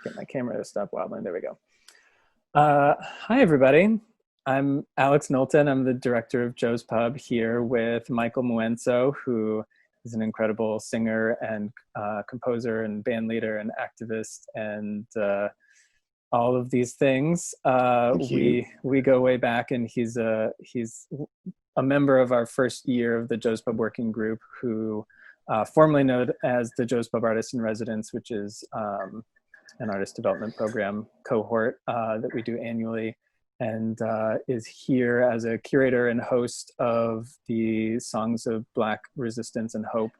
get my camera to stop wobbling. There we go. Hi, everybody. I'm Alex Knowlton. I'm the director of Joe's Pub here with Michael Mwenso, who is an incredible singer and composer and band leader and activist and all of these things. We go way back, and he's a member of our first year of the Joe's Pub Working Group, who formerly known as the Joe's Pub Artist in Residence, which is an artist development program cohort that we do annually, and is here as a curator and host of the Songs of Black Resistance and Hope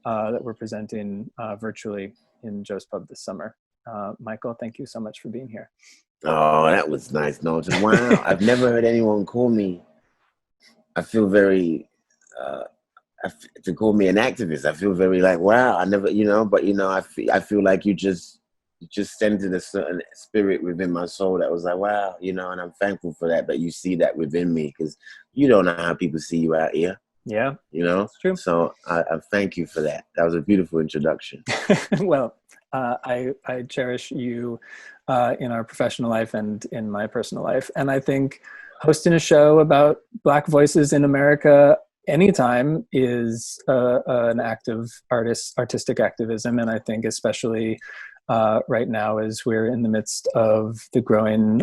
that we're presenting virtually in Joe's Pub this summer. Michael, thank you so much for being here. Oh, that was nice, Knowlton. Wow, I've never heard anyone call me. I feel very, to call me an activist, I feel very like, wow, I never, but I feel like you just centered a certain spirit within my soul that was like, wow, and I'm thankful for that you see that within me, because you don't know how people see you out here. Yeah. It's true. So I thank you for that. That was a beautiful introduction. Well, I cherish you in our professional life and in my personal life. And I think hosting a show about Black voices in America anytime is an act of artistic activism. And I think especially right now, as we're in the midst of the growing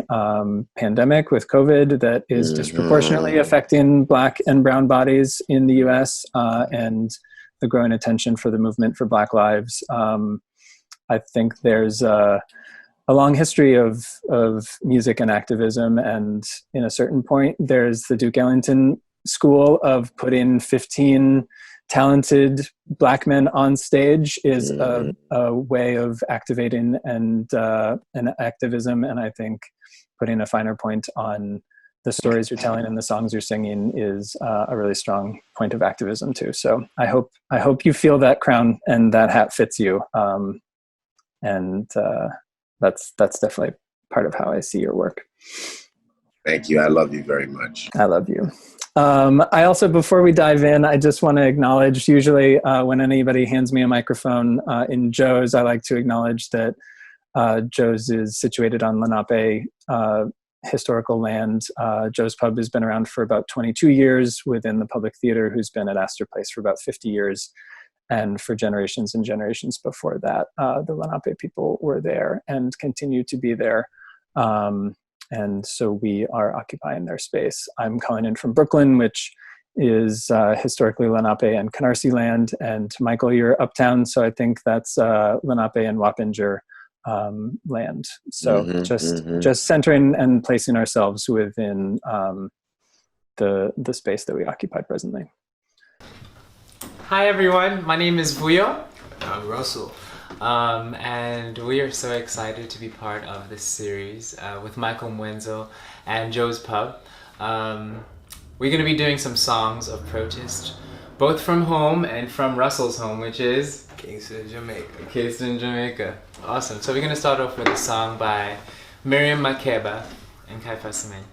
pandemic with COVID that is disproportionately affecting Black and brown bodies in the US, and the growing attention for the movement for Black lives. I think there's a long history of music and activism, and in a certain point, there's the Duke Ellington school of putting 15 talented Black men on stage is a way of activating and activism. And I think putting a finer point on the stories you're telling and the songs you're singing is a really strong point of activism too. So I hope you feel that crown and that hat fits you. And that's definitely part of how I see your work. Thank you. I love you very much. I love you. I also, before we dive in, I just want to acknowledge, usually when anybody hands me a microphone in Joe's, I like to acknowledge that Joe's is situated on Lenape historical land. Joe's Pub has been around for about 22 years within the Public Theater, who's been at Astor Place for about 50 years. And for generations and generations before that, the Lenape people were there and continue to be there. And so we are occupying their space. I'm calling in from Brooklyn, which is historically Lenape and Canarsie land. And Michael, you're uptown, so I think that's Lenape and Wappinger land. So just centering and placing ourselves within the space that we occupy presently. Hi everyone, my name is Vuyo. I'm Russell. And we are so excited to be part of this series with Michael Mwenso and Joe's Pub. We're going to be doing some songs of protest, both from home and from Russell's home, which is Kingston, Jamaica. Kingston, Jamaica. Awesome. So we're going to start off with a song by Miriam Makeba and Kaifa Semaine.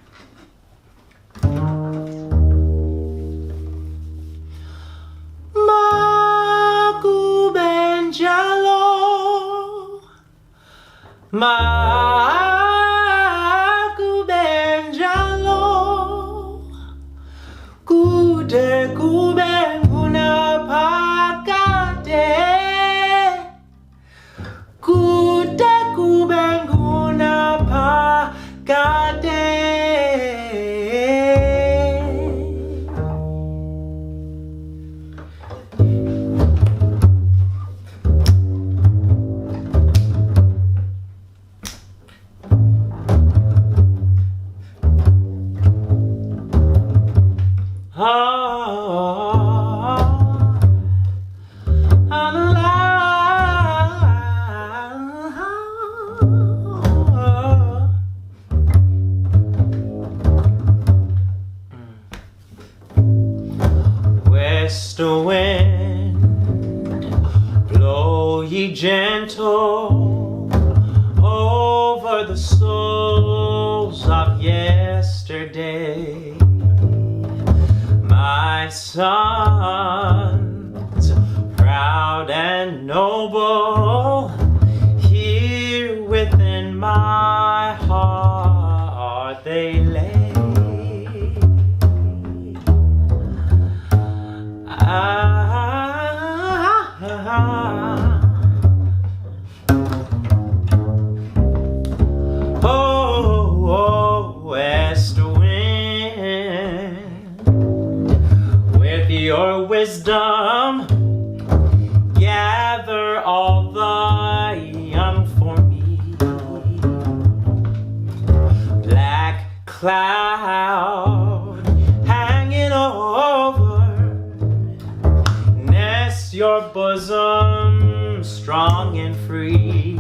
Makubenjalo, Makubenjalo, Kude kubenguna pakate, Kude kubenguna pakate. West wind, blow ye gentle over the souls of yesterday. My sons, proud and noble, here within wisdom, gather all the young for me. Black cloud hanging over, nest your bosom strong and free.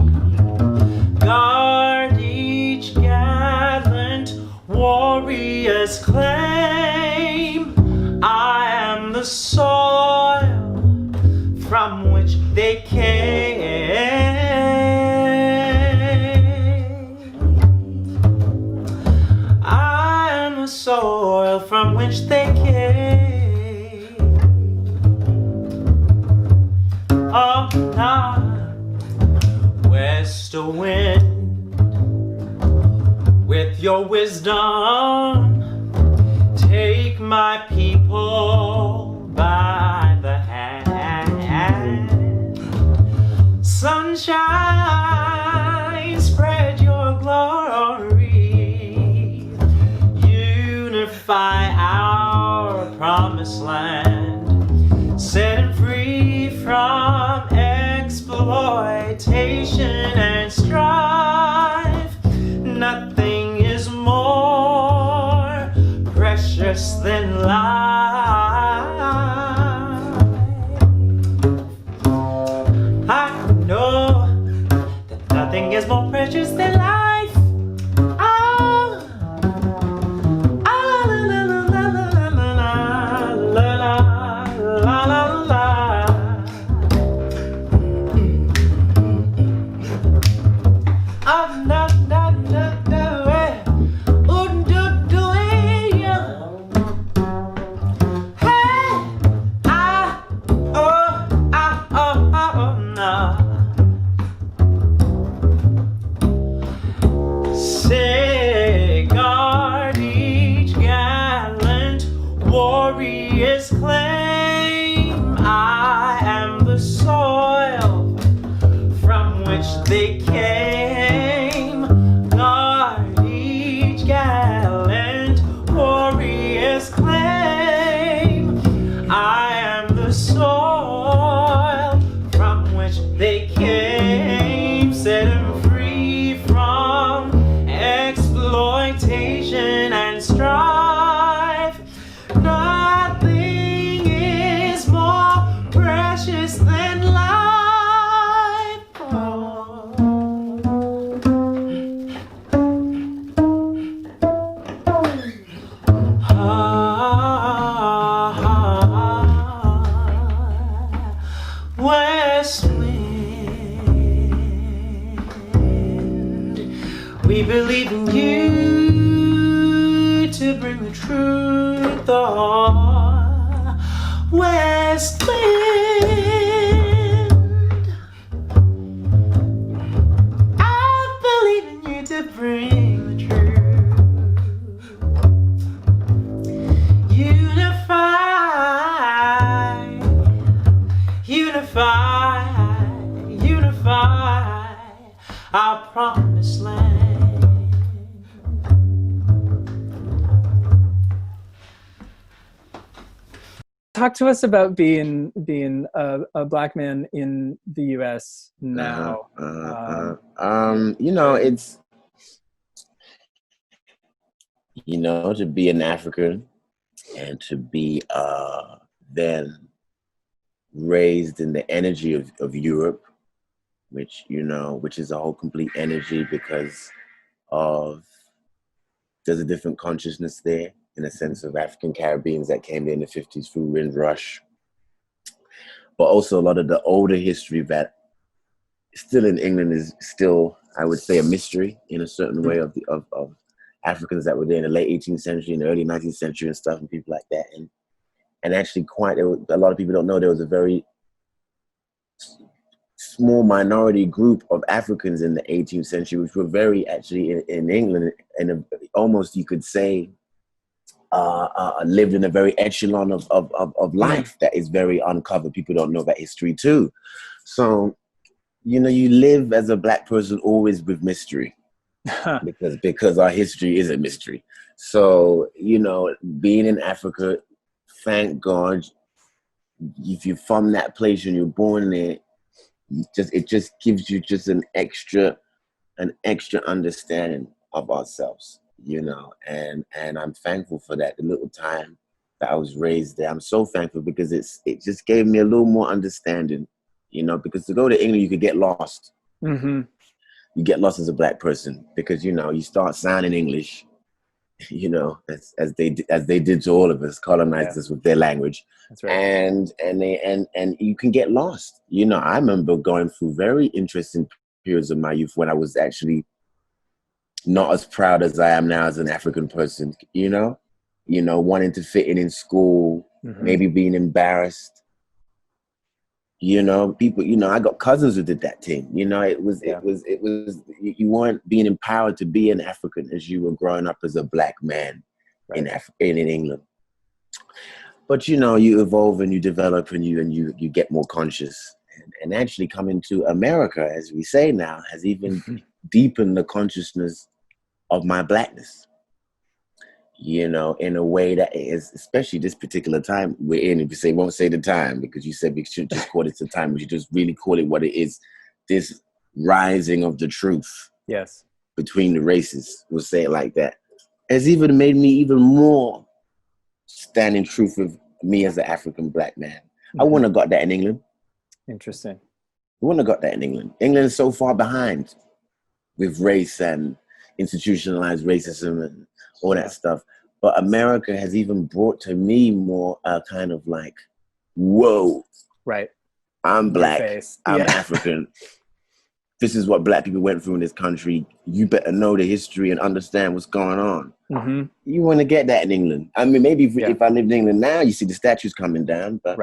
Guard each gallant warrior's claim. I am the soil from which they came. I am the soil from which they came. Oh, now, west wind, with your wisdom, take my people by the hand. Sunshine, spread your glory. Unify our promised land. Set it free from exploitation and strife. Nothing is more precious than life. I know that nothing is more precious than life. Ah, ah, la, la, la, la, la, la, la, la, la, la. Ah, na, na, na, na, eh. Ooh, do, do, eh, yeah. Hey, ah, oh, ah, oh, ah, oh, nah. Say, guard each gallant warrior's claim. I am the soil from which they came. Guard each gallant warrior's claim. I am the soil from which they came. Set them free from exploitation and strife. Nothing is more precious than life. Oh. West wind, we believe in you to bring the truth. Oh, west wind, I believe in you to bring the truth. Unify, unify, unify our promised land. Talk to us about being a black man in the U.S. now. You know, it's, you know, to be an African and to be then raised in the energy of Europe, which, you know, which is a whole complete energy because of, there's a different consciousness there in a sense of African Caribbeans that came there in the 50s through Windrush. But also a lot of the older history that still in England is still, I would say, a mystery in a certain way of Africans that were there in the late 18th century and the early 19th century and stuff and people like that. And actually a lot of people don't know there was a very small minority group of Africans in the 18th century, which were very actually in England, and almost you could say lived in a very echelon of life that is very uncovered. People don't know that history too. So, you know, you live as a black person always with mystery because our history is a mystery. So, you know, being in Africa, thank God, if you're from that place and you're born there, it just gives you just an extra understanding of ourselves, you know. And I'm thankful for that. The little time that I was raised there, I'm so thankful, because it just gave me a little more understanding, you know. Because to go to England, you could get lost. Mm-hmm. You get lost as a Black person, because, you know, you start sounding English, you know, as they did to all of us, colonized us with their language. That's right. And you can get lost. You know, I remember going through very interesting periods of my youth when I was actually not as proud as I am now as an African person, you know, wanting to fit in school, maybe being embarrassed. You know, people, you know, I got cousins who did that thing. You know, it was, you weren't being empowered to be an African as you were growing up as a Black man in England. But, you know, you evolve and you develop and you get more conscious. And actually coming to America, as we say now, has even deepened the consciousness of my Blackness. You know, in a way that is, especially this particular time we're in. If you say, won't say the time, because you said we should just call it the time, we should just really call it what it is. This rising of the truth. Yes. Between the races, we'll say it like that, has even made me even more stand in truth with me as an African Black man. I wouldn't have got that in England. Interesting. I wouldn't have got that in England. England is so far behind with race and institutionalized racism and all that stuff. But America has even brought to me more kind of like, whoa. Right. I'm Black. I'm African. This is what Black people went through in this country. You better know the history and understand what's going on. Mm-hmm. You want to get that in England. I mean, maybe if I lived in England now, you see the statues coming down. But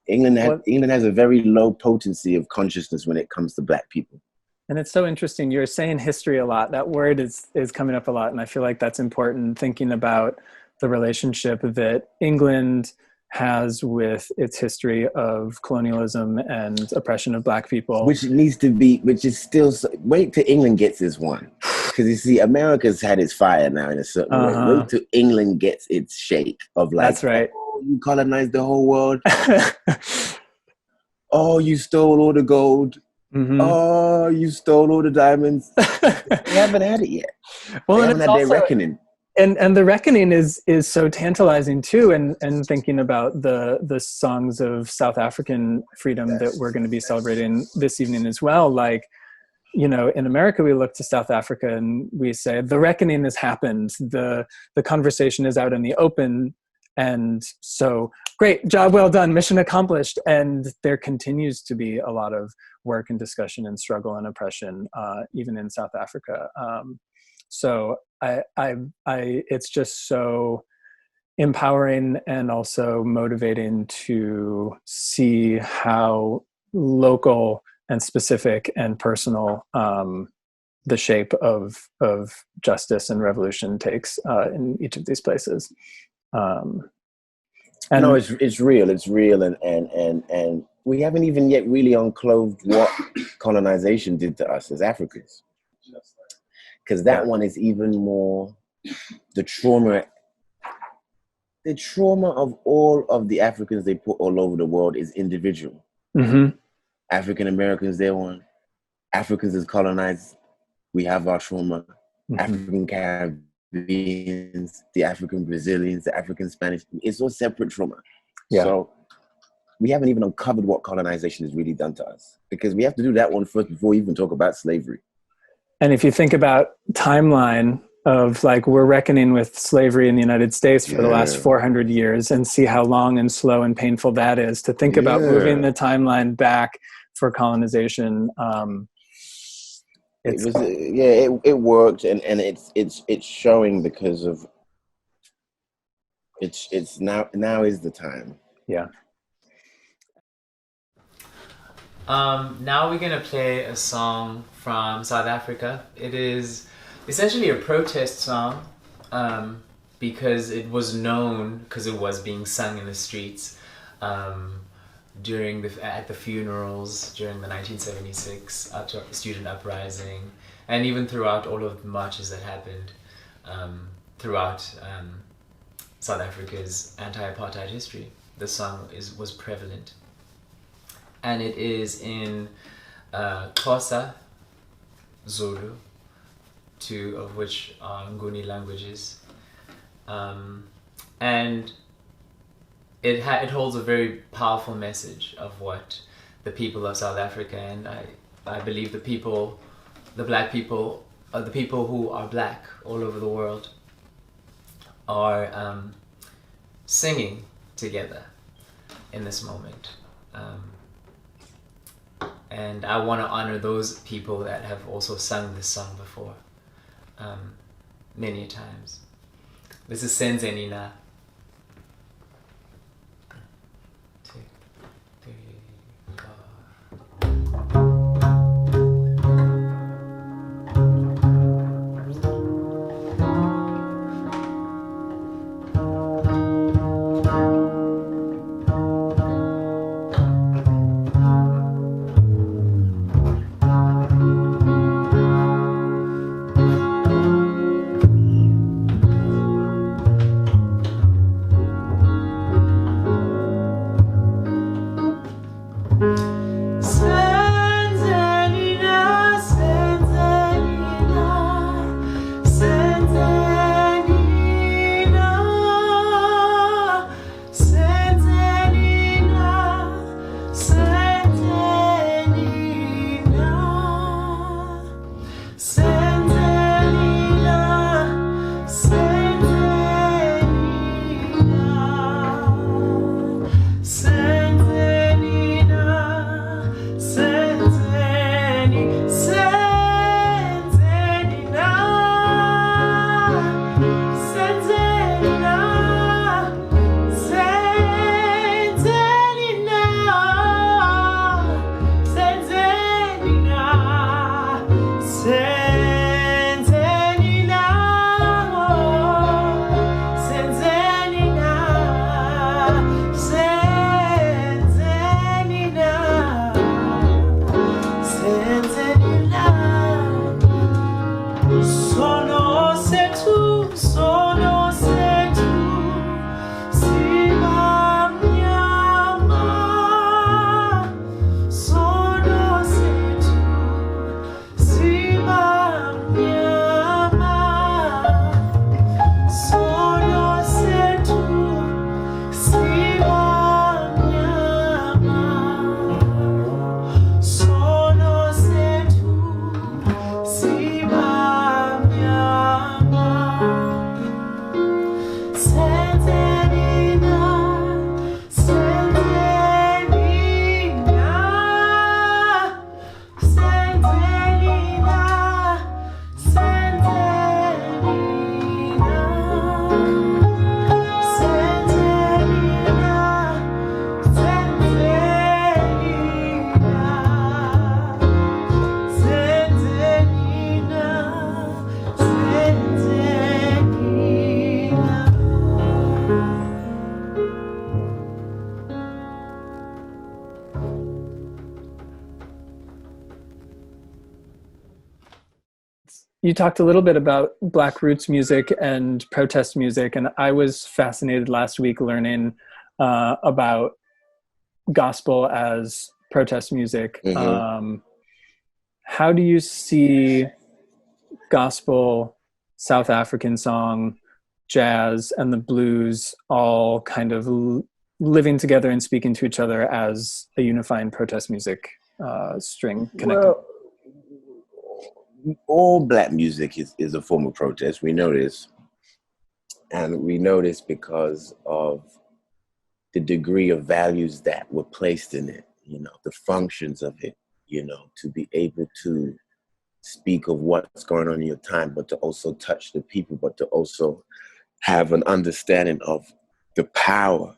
England has a very low potency of consciousness when it comes to Black people. And it's so interesting. You're saying history a lot. That word is coming up a lot. And I feel like that's important, thinking about the relationship that England has with its history of colonialism and oppression of Black people. Which is still, wait till England gets this one. Because you see, America's had its fire now in a certain way. Wait till England gets its shake of like, that's right. Oh, you colonized the whole world. Oh, you stole all the gold. Mm-hmm. Oh, you stole all the diamonds. They haven't had it yet. Well, they haven't had their reckoning. And the reckoning is so tantalizing too. And thinking about the songs of South African freedom that we're going to be celebrating this evening as well. Like, you know, in America, we look to South Africa and we say the reckoning has happened. The conversation is out in the open. And so, great job, well done, mission accomplished. And there continues to be a lot of work and discussion and struggle and oppression, even in South Africa. So it's just so empowering and also motivating to see how local and specific and personal the shape of justice and revolution takes in each of these places. And no, it's real, and we haven't even yet really unclothed what colonization did to us as Africans, because that one is even more the trauma of all of the Africans they put all over the world is individual. Mm-hmm. African Americans, they're one. Africans is colonized, we have our trauma. Mm-hmm. African Caribbeans, the African Brazilians, the African Spanish, it's all separate trauma. Yeah. So we haven't even uncovered what colonization has really done to us, because we have to do that one first before we even talk about slavery. And if you think about timeline of like, we're reckoning with slavery in the United States for the last 400 years and see how long and slow and painful that is, to think about moving the timeline back for colonization. It worked, and it's showing because of it's now is the time. Yeah. Now we're gonna play a song from South Africa. It is essentially a protest song, because it was known because it was being sung in the streets at the funerals during the 1976 student uprising, and even throughout all of the marches that happened throughout South Africa's anti-apartheid history. the song was prevalent. And it is in Xhosa, Zulu, two of which are Nguni languages. And it holds a very powerful message of what the people of South Africa, and I believe the black people, the people who are black all over the world, are singing together in this moment. And I want to honor those people that have also sung this song before, many times. This is Senze Nina. 2, 3, 4. You talked a little bit about Black roots music and protest music, and I was fascinated last week learning about gospel as protest music. Mm-hmm. How do you see gospel, South African song, jazz, and the blues all kind of living together and speaking to each other as a unifying protest music string connected? Well, all Black music is a form of protest. We know this. And we know this because of the degree of values that were placed in it, you know, the functions of it, you know, to be able to speak of what's going on in your time, but to also touch the people, but to also have an understanding of the power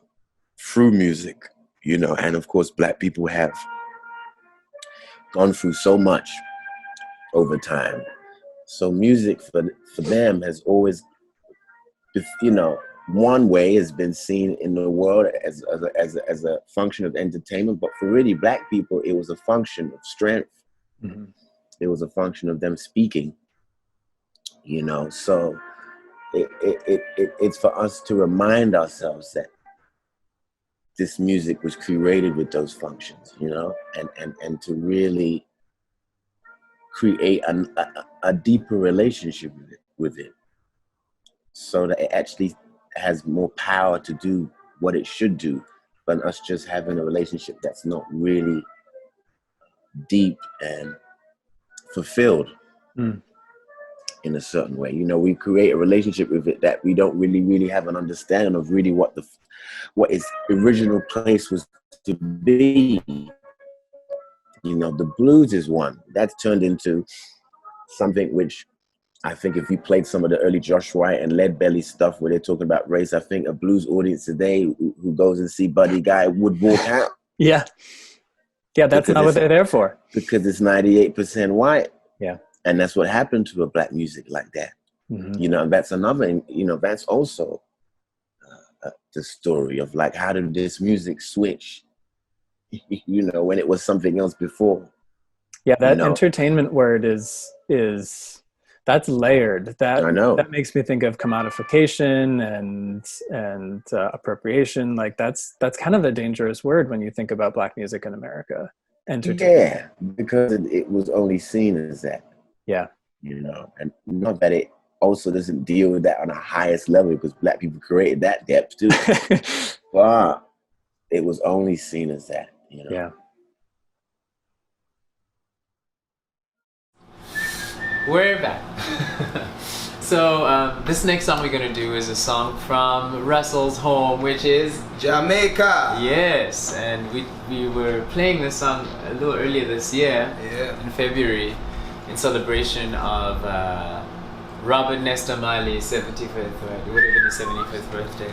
through music, you know. And of course, Black people have gone through so much over time. So music for them has always, you know, one way has been seen in the world as a function of entertainment, but for really Black people, it was a function of strength. Mm-hmm. It was a function of them speaking, you know. So it's for us to remind ourselves that this music was curated with those functions, you know, and to really create a deeper relationship with it, so that it actually has more power to do what it should do, than us just having a relationship that's not really deep and fulfilled in a certain way. You know, we create a relationship with it that we don't really have an understanding of really what its original place was to be. You know, the blues is one that's turned into something which I think if we played some of the early Josh White and Lead Belly stuff where they're talking about race, I think a blues audience today who goes and see Buddy Guy would walk out. Yeah, that's not what they're there for. Because it's 98% white. Yeah. And that's what happened to a black music like that. You know, and that's another, you know, that's also the story of like, how did this music switch, you know, when it was something else before? Yeah, that entertainment word is that's layered. I know. That makes me think of commodification and appropriation. Like that's kind of a dangerous word when you think about black music in America. Yeah, because it was only seen as that. Yeah. You know, and not that it also doesn't deal with that on a highest level, because black people created that depth too. But it was only seen as that, you know. Yeah. We're back. So this next song we're gonna do is a song from Russell's home, which is Jamaica. Yes, and we were playing this song a little earlier this year, in February, in celebration of Robert Nesta Marley's 75th birthday. It would have been his 75th birthday.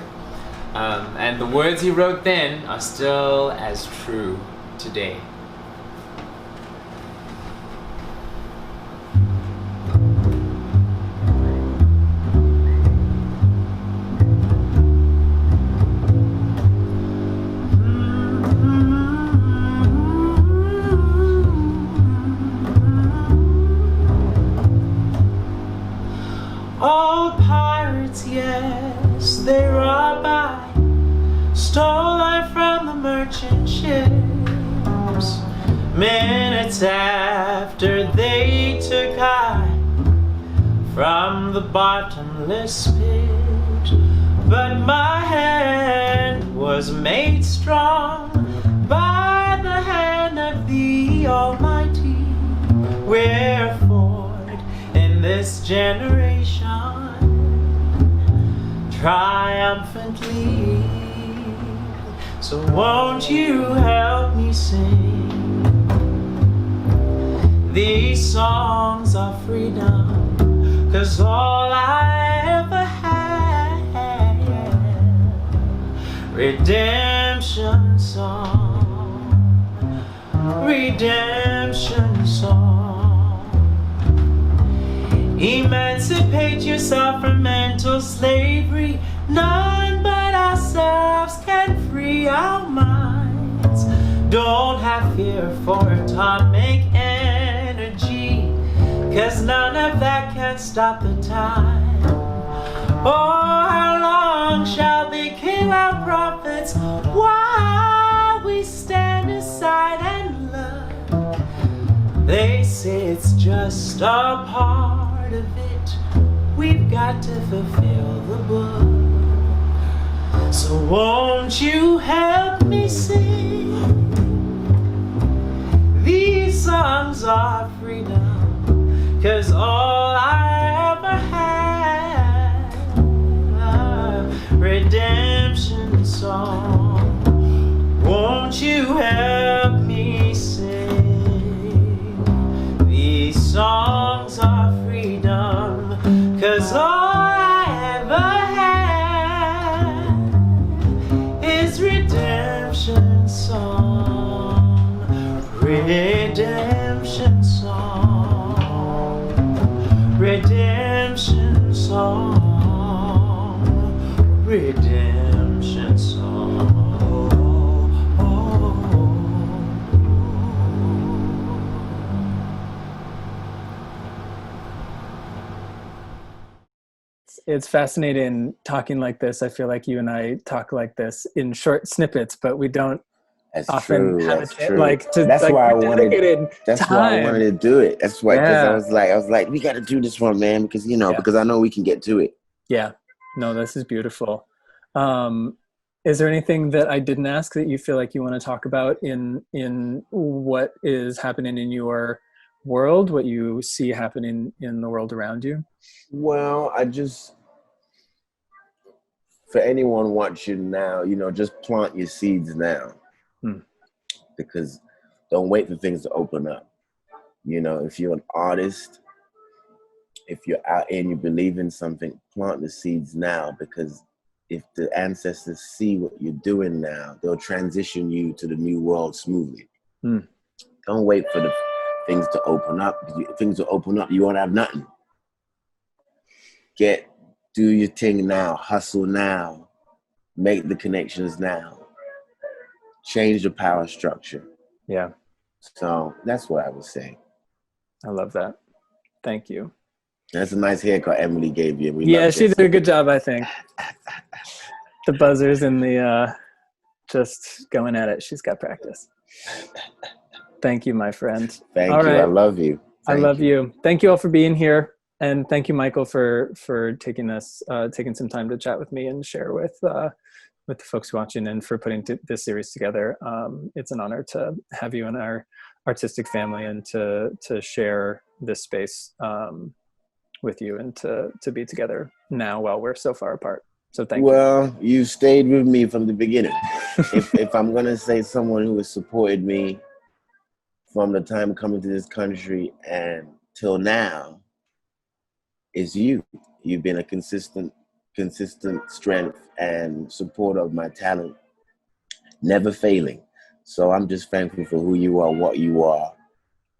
And the words he wrote then are still as true today. All pirates, yes, they robbed I, stole I from the merchant ships. Minutes after they took I from the bottomless pit, but my hand was made strong by the hand of the Almighty. Wherefore in this generation triumphantly, so won't you help me sing these songs of freedom, 'cause all I ever had, redemption song, redemption song. Emancipate yourself from mental slavery. None but ourselves can free our minds. Don't have fear for atomic energy, 'cause none of that can stop the time. Oh, how long shall they kill our prophets while we stand aside and look? They say it's just a part of it. We've got to fulfill the book. So won't you help me sing these songs of freedom, 'cause all I ever had, a redemption song. Won't you help me sing these songs of freedom, 'cause all I ever had is redemption song, redemption song, redemption song, redemption song. it's fascinating talking like this. I feel like you and I talk like this in short snippets, but we don't That's often true. have That's a chance, true. like to That's like why I wanted. dedicated That's time. why I wanted to do it. That's why, because Yeah. I was like, we got to do this one, man, because Yeah. because I know we can get to it. Yeah. No, this is beautiful. Is there anything that I didn't ask that you feel like you want to talk about in what is happening in your world, what you see happening in the world around you? Well, for anyone watching now, just plant your seeds now. Because don't wait for things to open up. If you're an artist, if you're out and you believe in something, plant the seeds now, because if the ancestors see what you're doing now, they'll transition you to the new world smoothly. Don't wait for the things to open up. If things will open up, you won't have nothing. Do your thing now, hustle now, make the connections now, change the power structure. Yeah. So that's what I would say. I love that. Thank you. That's a nice haircut Emily gave you. Yeah, she did a good job, I think. The buzzers and the just going at it. She's got practice. Thank you, my friend. Thank all you. right. I love you. I love you. Thank you all for being here. And thank you, Michael, for taking some time to chat with me and share with the folks watching, and for putting this series together. It's an honor to have you in our artistic family, and to share this space with you, and to be together now while we're so far apart. So thank you. Well, you stayed with me from the beginning. if I'm going to say someone who has supported me from the time coming to this country and till now, is you. You've been a consistent strength and support of my talent, never failing. So I'm just thankful for who you are, what you are,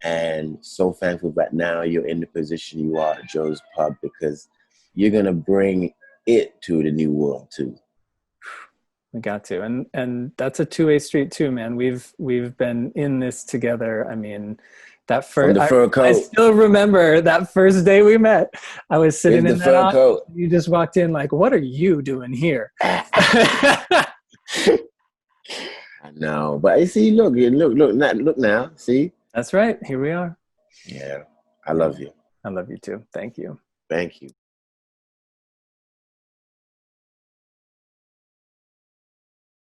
and so thankful that now you're in the position you are at Joe's Pub, because you're gonna bring it to the new world too. We got to, and that's a two-way street too, man. We've been in this together. I mean, that first, I still remember that first day we met. I was sitting in that office. You just walked in like, what are you doing here? I know, but you see, look now, see? That's right. Here we are. Yeah, I love you. I love you too. Thank you. Thank you.